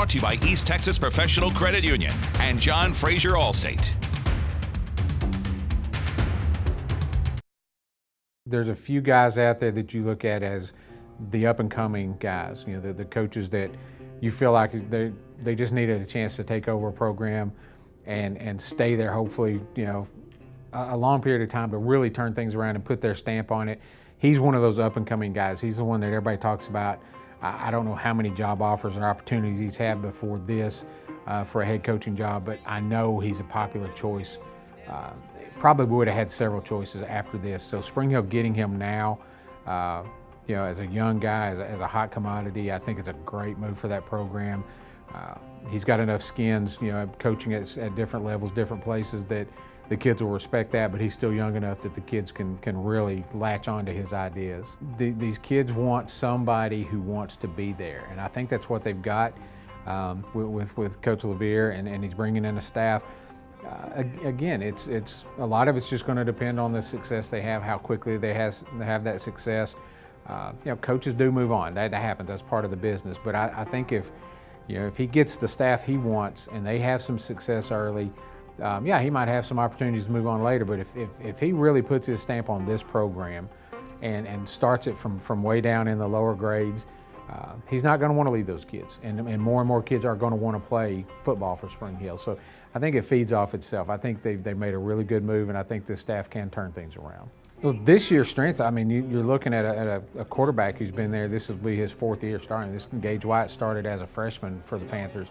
brought to you by East Texas Professional Credit Union and John Fraser Allstate. There's a few guys out there that you look at as the up-and-coming guys, the coaches that you feel like they just needed a chance to take over a program and stay there, hopefully, a long period of time to really turn things around and put their stamp on it. He's one of those up-and-coming guys. He's the one that everybody talks about. I don't know how many job offers and opportunities he's had before this for a head coaching job, but I know he's a popular choice. Probably would have had several choices after this. So Spring Hill getting him now, as a young guy, as a hot commodity, I think it's a great move for that program. He's got enough skins, coaching at different levels, different places, that the kids will respect that, but he's still young enough that the kids can really latch on to his ideas. These kids want somebody who wants to be there, and I think that's what they've got with Coach Louvier, and he's bringing in a staff. Again, it's a lot of it's just going to depend on the success they have, how quickly they have that success. Coaches do move on. That happens. That's part of the business. But I think if he gets the staff he wants and they have some success early, he might have some opportunities to move on later. But if he really puts his stamp on this program and starts it from way down in the lower grades, he's not going to want to leave those kids. And more kids are going to want to play football for Spring Hill. So I think it feeds off itself. I think they've made a really good move, and I think the staff can turn things around. Well, this year's strength, you're looking at a quarterback who's been there. This will be his fourth year starting. This Gage started as a freshman for the Panthers.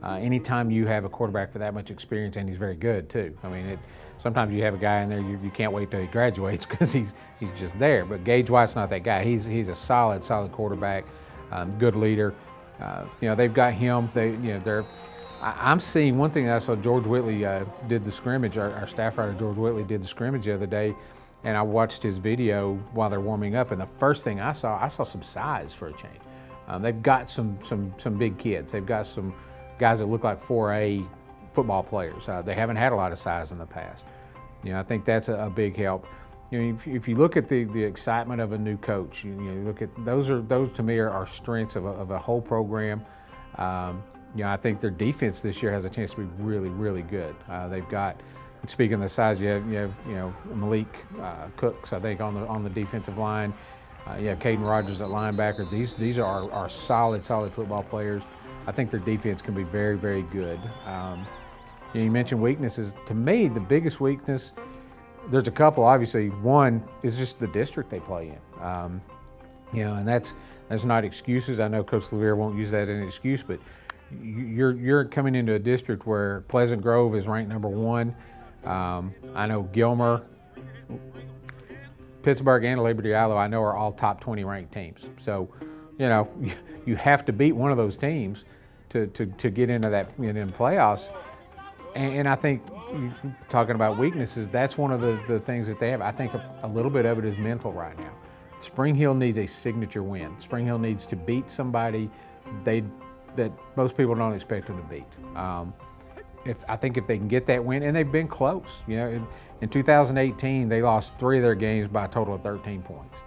Anytime you have a quarterback with that much experience, and he's very good too. Sometimes you have a guy in there, you can't wait till he graduates because he's just there. But Gage White's not that guy. He's a solid quarterback, good leader. They've got him. I'm seeing one thing that I saw. George Whitley did the scrimmage. Our staff writer George Whitley did the scrimmage the other day, and I watched his video while they're warming up. And the first thing I saw some size for a change. They've got some big kids. They've got some guys that look like 4A football players. They haven't had a lot of size in the past. I think that's a big help. If you look at the excitement of a new coach, you look at those to me are strengths of a whole program. I think their defense this year has a chance to be really, really good. They've got, speaking of the size, you have Malik Cooks, I think, on the defensive line. You have Kaden Rogers at linebacker. These are solid football players. I think their defense can be very, very good. You mentioned weaknesses. To me, the biggest weakness, there's a couple, obviously. One is just the district they play in. And that's not excuses. I know Coach Louvier won't use that as an excuse, but you're coming into a district where Pleasant Grove is ranked number 1. I know Gilmer, Pittsburgh, and Liberty Islo, I know, are all top 20 ranked teams. So, you have to beat one of those teams to get into that in playoffs. And I think, talking about weaknesses, that's one of the things that they have. I think a little bit of it is mental right now. Spring Hill needs a signature win. Spring Hill needs to beat somebody that most people don't expect them to beat. I think if they can get that win, and they've been close. In 2018, they lost 3 of their games by a total of 13 points.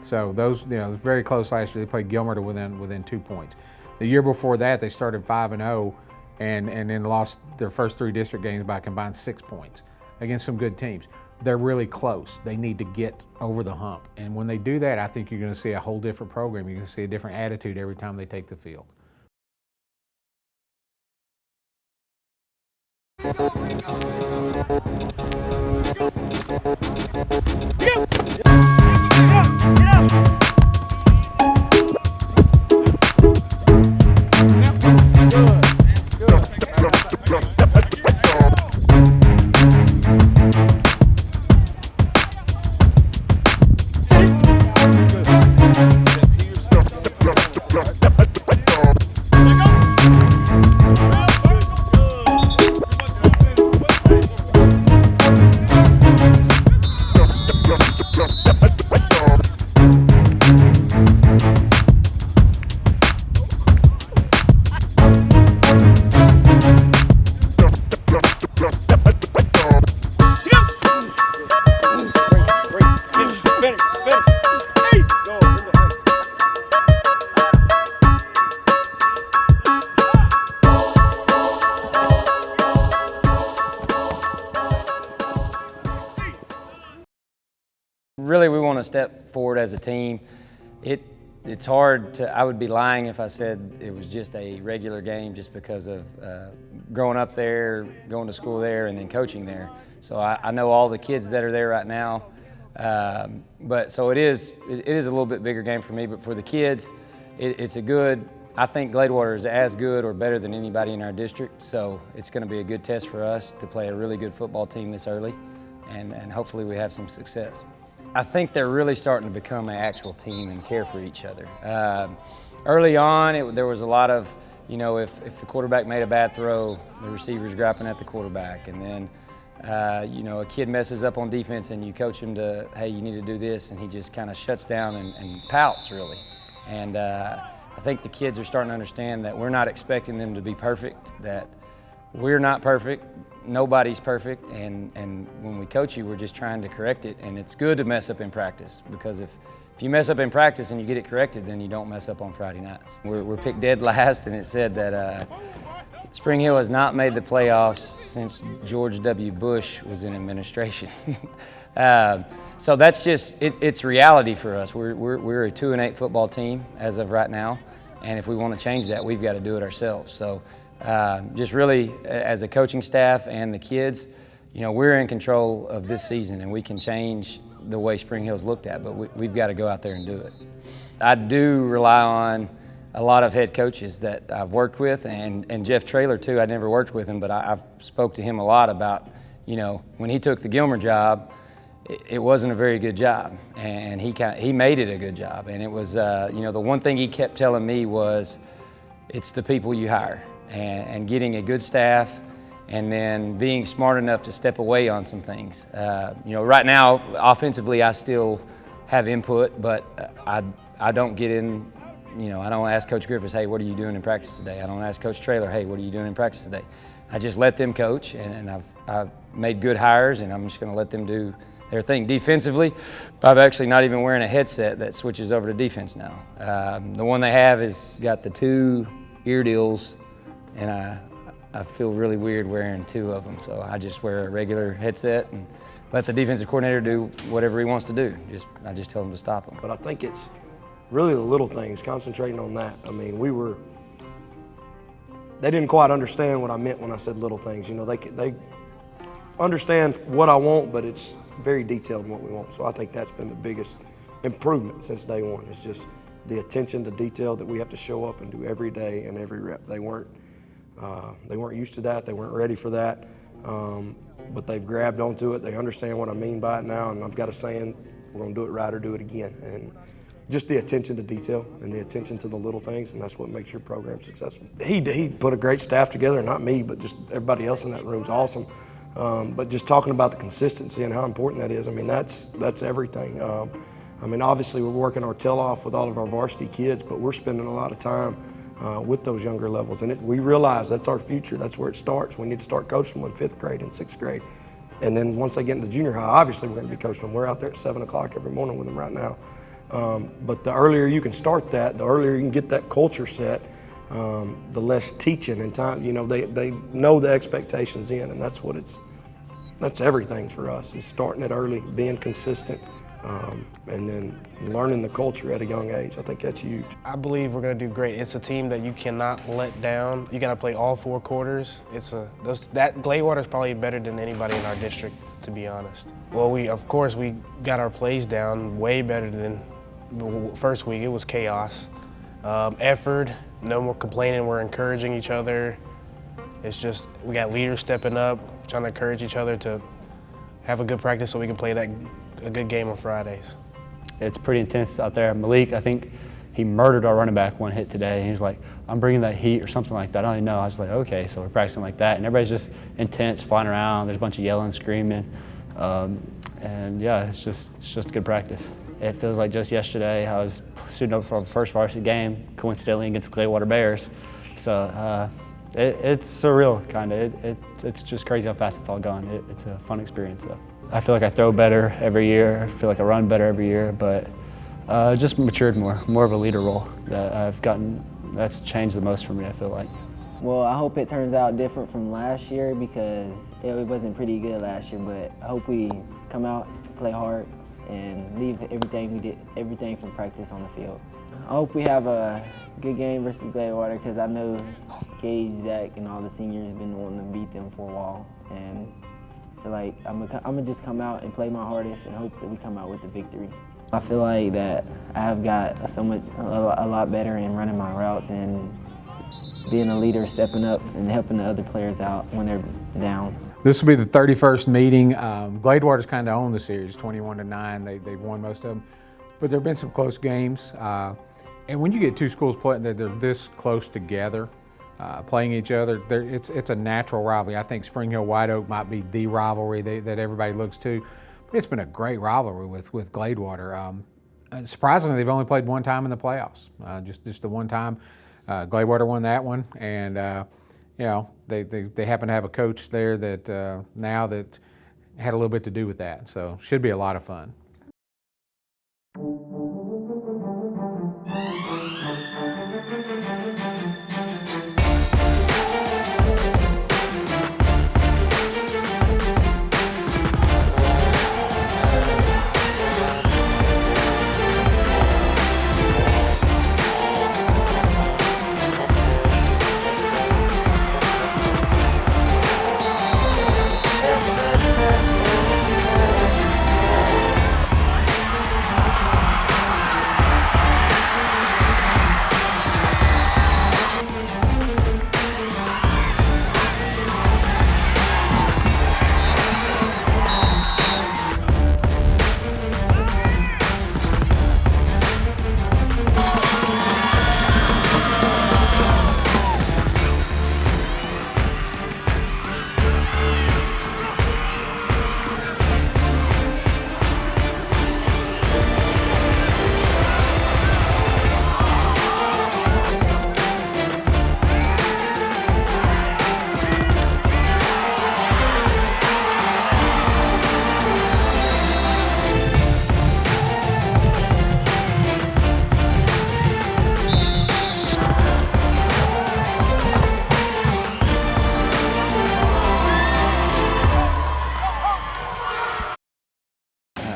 So those, it was very close last year. They played Gilmer to within 2 points. The year before that, they started 5-0, and then lost their first 3 district games by a combined 6 points against some good teams. They're really close. They need to get over the hump. And when they do that, I think you're going to see a whole different program. You're going to see a different attitude every time they take the field. to step forward as a team. It's hard to, I would be lying if I said it was just a regular game just because of growing up there, going to school there, and then coaching there. So I know all the kids that are there right now. But so it is a little bit bigger game for me, but for the kids, it's a good, I think Gladewater is as good or better than anybody in our district, so it's going to be a good test for us to play a really good football team this early, and hopefully we have some success. I think they're really starting to become an actual team and care for each other. Early on, there was a lot of, if the quarterback made a bad throw, the receivers griping at the quarterback, and then a kid messes up on defense and you coach him to, hey, you need to do this, and he just kind of shuts down and pouts, really. And I think the kids are starting to understand that we're not expecting them to be perfect, that we're not perfect, nobody's perfect, and when we coach you, we're just trying to correct it, and it's good to mess up in practice, because if you mess up in practice and you get it corrected, then you don't mess up on Friday nights. We're picked dead last, and it said that Spring Hill has not made the playoffs since George W. Bush was in administration. So that's just, it's reality for us. We're a 2-8 football team as of right now, and if we want to change that, we've got to do it ourselves. So just really, as a coaching staff and the kids, we're in control of this season, and we can change the way Spring Hill's looked at, but we've got to go out there and do it. I do rely on a lot of head coaches that I've worked with, and Jeff Traylor too. I never worked with him, but I've spoke to him a lot about, when he took the Gilmer job, it wasn't a very good job, and he made it a good job. And it was, the one thing he kept telling me was, it's the people you hire, and getting a good staff, and then being smart enough to step away on some things. Right now, offensively, I still have input, but I don't get in. I don't ask Coach Griffis, hey, what are you doing in practice today? I don't ask Coach Traylor, hey, what are you doing in practice today? I just let them coach, and I've made good hires, and I'm just going to let them do their thing. Defensively, I'm actually not even wearing a headset that switches over to defense now. The one they have is got the 2 ear deals, and I feel really weird wearing 2 of them, so I just wear a regular headset and let the defensive coordinator do whatever he wants to do. I just tell him to stop him. But I think it's really the little things, concentrating on that. I mean, they didn't quite understand what I meant when I said little things. They understand what I want, but it's very detailed in what we want. So I think that's been the biggest improvement since day one. It's just the attention to detail that we have to show up and do every day and every rep. They weren't used to that. They weren't ready for that. But they've grabbed onto it. They understand what I mean by it now. And I've got a saying, we're going to do it right or do it again. And just the attention to detail and the attention to the little things, and that's what makes your program successful. He put a great staff together, not me, but just everybody else in that room's awesome. But just talking about the consistency and how important that is, I mean, that's everything. Obviously we're working our tail off with all of our varsity kids, but we're spending a lot of time with those younger levels, and we realize that's our future. That's where it starts. We need to start coaching them in 5th grade and 6th grade. And then once they get into junior high, obviously we're going to be coaching them. We're out there at 7 o'clock every morning with them right now. But the earlier you can start that, the earlier you can get that culture set, the less teaching and time. They know the expectations in, and that's everything for us, is starting it early, being consistent, and then learning the culture at a young age. I think that's huge. I believe we're going to do great. It's a team that you cannot let down. You got to play all 4 quarters. That Gladewater is probably better than anybody in our district, to be honest. Well, of course we got our plays down way better than the first week. It was chaos. Effort, no more complaining. We're encouraging each other. It's just we got leaders stepping up, trying to encourage each other to have a good practice so we can play a good game on Fridays. It's pretty intense out there. Malik, I think he murdered our running back one hit today. And he's like, I'm bringing that heat or something like that. I don't even know. I was like, okay, so we're practicing like that. And everybody's just intense, flying around. There's a bunch of yelling, screaming. And yeah, it's just good practice. It feels like just yesterday I was suiting up for our first varsity game, coincidentally against the Gladewater Bears. So it's surreal, kind of. It's just crazy how fast it's all gone. It's a fun experience, though. I feel like I throw better every year. I feel like I run better every year, but just matured more of a leader role that I've gotten. That's changed the most for me, I feel like. Well, I hope it turns out different from last year, because it wasn't pretty good last year, but I hope we come out, play hard, and leave everything from practice on the field. I hope we have a good game versus Gladewater because I know Gage, Zach, and all the seniors have been wanting to beat them for a while. And I feel like I'm gonna just come out and play my hardest and hope that we come out with the victory. I feel like that I have got a lot better in running my routes and being a leader, stepping up and helping the other players out when they're down. This will be the 31st meeting. Gladewater's kind of owned the series, 21-9. They've won most of them, but there have been some close games. And when you get two schools playing, they're this close together, playing each other, it's a natural rivalry. I think Spring Hill White Oak might be the rivalry that everybody looks to. But it's been a great rivalry with Gladewater. Surprisingly, they've only played one time in the playoffs, just the one time. Gladewater won that one, and you know, they happen to have a coach there that now that had a little bit to do with that. So should be a lot of fun.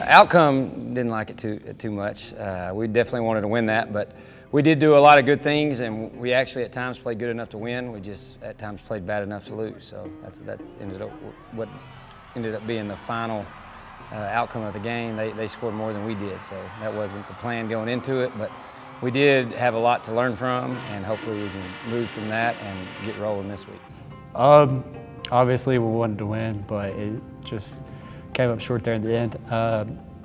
Outcome, didn't like it too much. We definitely wanted to win that, but we did do a lot of good things, and we actually at times played good enough to win. We just at times played bad enough to lose. So that ended up what ended up being the final outcome of the game. They scored more than we did, so that wasn't the plan going into it. But we did have a lot to learn from, and hopefully we can move from that and get rolling this week. Obviously we wanted to win, but it just came up short there at the end.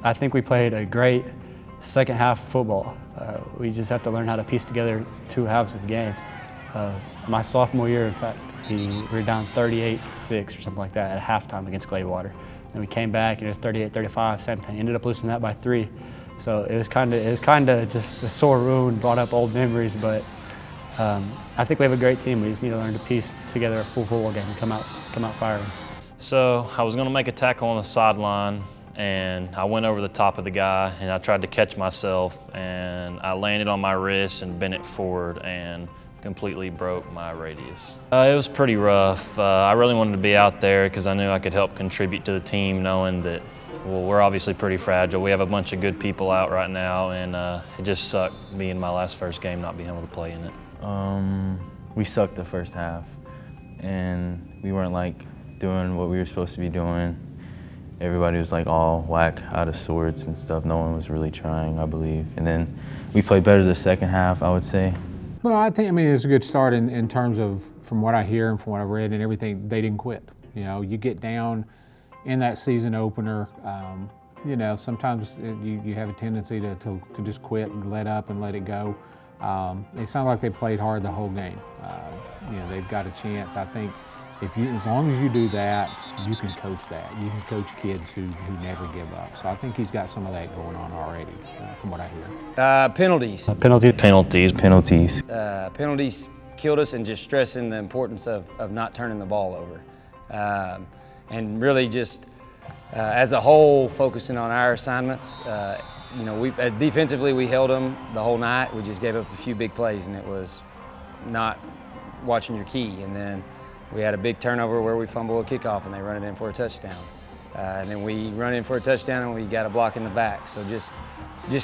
I think we played a great second half of football. We just have to learn how to piece together two halves of the game. My sophomore year, in fact, we were down 38-6 or something like that at halftime against Gladewater. And we came back and it was 38-35, same thing. Ended up losing that by 3. So it was kind of just a sore wound, brought up old memories, but I think we have a great team. We just need to learn to piece together a full football game and come out firing. So I was going to make a tackle on the sideline, and I went over the top of the guy, and I tried to catch myself, and I landed on my wrist and bent it forward and completely broke my radius. It was pretty rough. I really wanted to be out there because I knew I could help contribute to the team, knowing that, well, we're obviously pretty fragile. We have a bunch of good people out right now, and it just sucked being my first game not being able to play in it. We sucked the first half, and we weren't doing what we were supposed to be doing. Everybody was all whack, out of sorts and stuff. No one was really trying, I believe. And then we played better the second half, I would say. Well, I mean, it's a good start in terms of, from what I hear and from what I've read and everything, they didn't quit. You know, you get down in that season opener, you know, sometimes you have a tendency to just quit and let up and let it go. It sounds like they played hard the whole game. You know, they've got a chance. I think as long as you do that, you can coach that. You can coach kids who never give up. So I think he's got some of that going on already, from what I hear. Penalties. Penalties. Penalties killed us, and just stressing the importance of not turning the ball over. And really just, as a whole, focusing on our assignments. You know, defensively we held them the whole night. We just gave up a few big plays, and it was not watching your key. And then we had a big turnover where we fumble a kickoff and they run it in for a touchdown. And then we run in for a touchdown and we got a block in the back. So just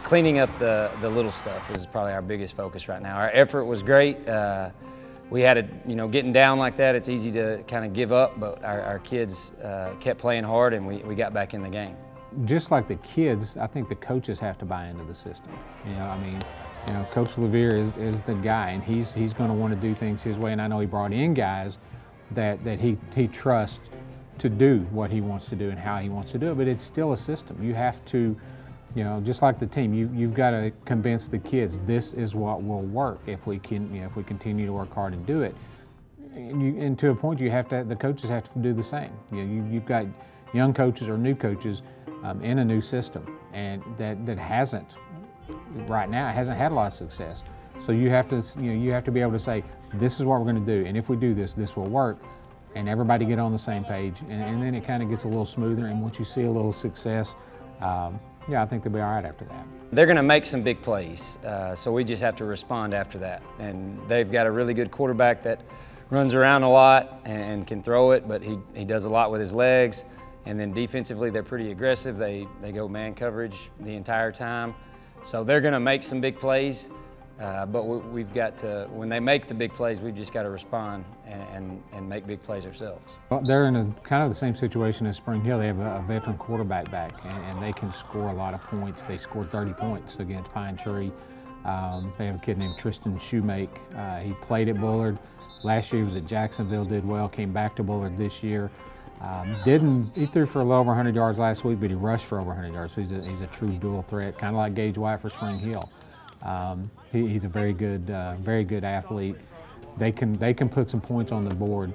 cleaning up the little stuff is probably our biggest focus right now. Our effort was great. We had it, getting down like that, it's easy to kind of give up, but our kids kept playing hard and we got back in the game. Just like the kids, I think the coaches have to buy into the system. Coach Louvier is the guy, and he's going to want to do things his way. And I know he brought in guys that he trusts to do what he wants to do and how he wants to do it. But it's still a system. You have to, just like the team, you've got to convince the kids this is what will work if we continue to work hard and do it. And to a point, the coaches have to do the same. You've got young coaches or new coaches in a new system, and that hasn't had a lot of success. So you have to be able to say, this is what we're going to do, and if we do this, this will work, and everybody get on the same page, and then it kind of gets a little smoother. And once you see a little success, I think they'll be all right after that. They're going to make some big plays, so we just have to respond after that. And they've got a really good quarterback that runs around a lot and can throw it, but he does a lot with his legs. And then defensively, they're pretty aggressive. They go man coverage the entire time. So they're going to make some big plays, but we've got to, when they make the big plays, we've just got to respond and make big plays ourselves. Well, they're in kind of the same situation as Spring Hill. They have a veteran quarterback back, and they can score a lot of points. They scored 30 points against Pine Tree. They have a kid named Tristan Shoemake. He played at Bullard. Last year he was at Jacksonville, did well, came back to Bullard this year. He threw for a little over 100 yards last week, but he rushed for over 100 yards. So he's a true dual threat, kind of like Gage White for Spring Hill. He's a very good athlete. They can put some points on the board.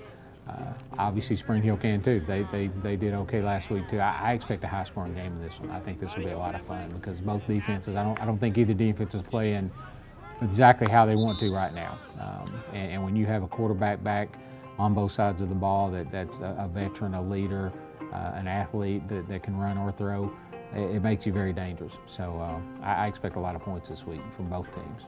Obviously, Spring Hill can too. They did okay last week too. I expect a high-scoring game in this one. I think this will be a lot of fun because both defenses. I don't think either defense is playing exactly how they want to right now. And when you have a quarterback back on both sides of the ball that's a veteran, a leader, an athlete that can run or throw, it makes you very dangerous. So I expect a lot of points this week from both teams.